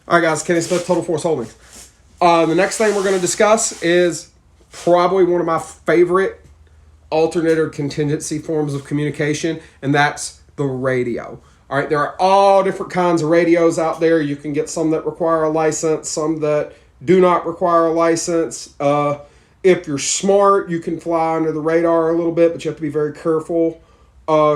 All right, guys, Kenny Smith, Total Force Holdings. The next thing we're going to discuss is probably one of my favorite alternate or contingency forms of communication, and that's the radio. All right, there are all different kinds of radios out there. You can get some that require a license, some that do not require a license. If you're smart, you can fly under the radar a little bit, but you have to be very careful.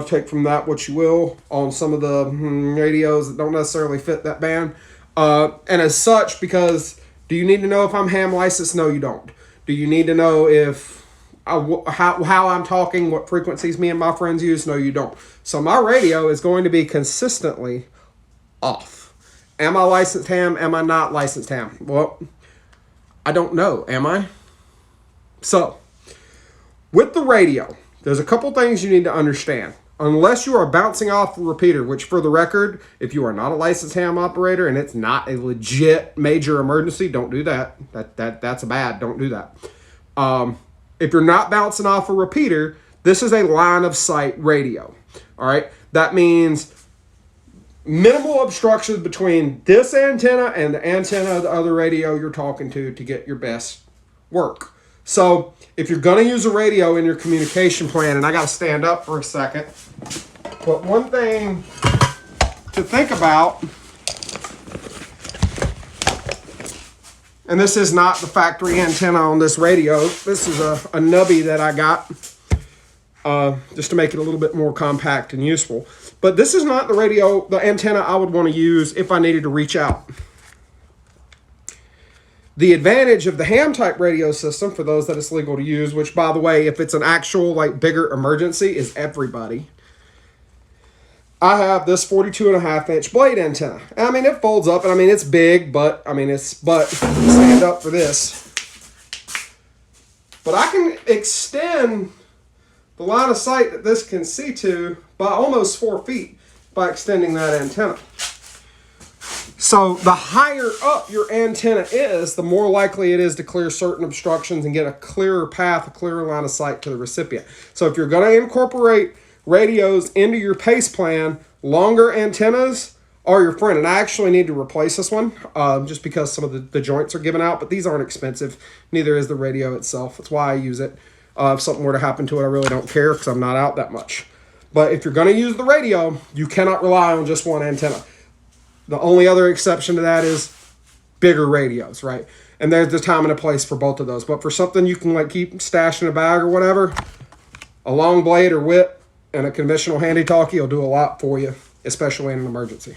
Take from that what you will on some of the radios that don't necessarily fit that band. And as such, because do you need to know if I'm ham licensed? No, you don't. Do you need to know if how I'm talking, what frequencies me and my friends use? No, you don't. So my radio is going to be consistently off. Am I licensed ham? Am I not licensed ham? Well, I don't know. Am I? So, with the radio, there's a couple things you need to understand. Unless you are bouncing off a repeater, which for the record, if you are not a licensed ham operator and it's not a legit major emergency, don't do that. That's bad. Don't do that. If you're not bouncing off a repeater, this is a line of sight radio. All right. That means minimal obstructions between this antenna and the antenna of the other radio you're talking to get your best work. So if you're going to use a radio in your communication plan, and I got to stand up for a second, but one thing to think about, and this is not the factory antenna on this radio. This is a nubby that I got just to make it a little bit more compact and useful. But this is not the antenna I would want to use if I needed to reach out. The advantage of the ham type radio system, for those that it's legal to use, which by the way, if it's an actual bigger emergency, is everybody. I have this 42.5-inch blade antenna. I mean, it folds up, and I mean, it's big, but stand up for this. But I can extend the line of sight that this can see to by almost 4 feet by extending that antenna. So the higher up your antenna is, the more likely it is to clear certain obstructions and get a clearer path, a clearer line of sight to the recipient. So if you're going to incorporate radios into your PACE plan, longer antennas are your friend. And I actually need to replace this one just because some of the joints are given out, but these aren't expensive. Neither is the radio itself. That's why I use it. If something were to happen to it, I really don't care because I'm not out that much. But if you're going to use the radio, you cannot rely on just one antenna. The only other exception to that is bigger radios, right? And there's the time and a place for both of those. But for something you can keep stashed in a bag or whatever, a long blade or whip and a conventional handy talkie will do a lot for you, especially in an emergency.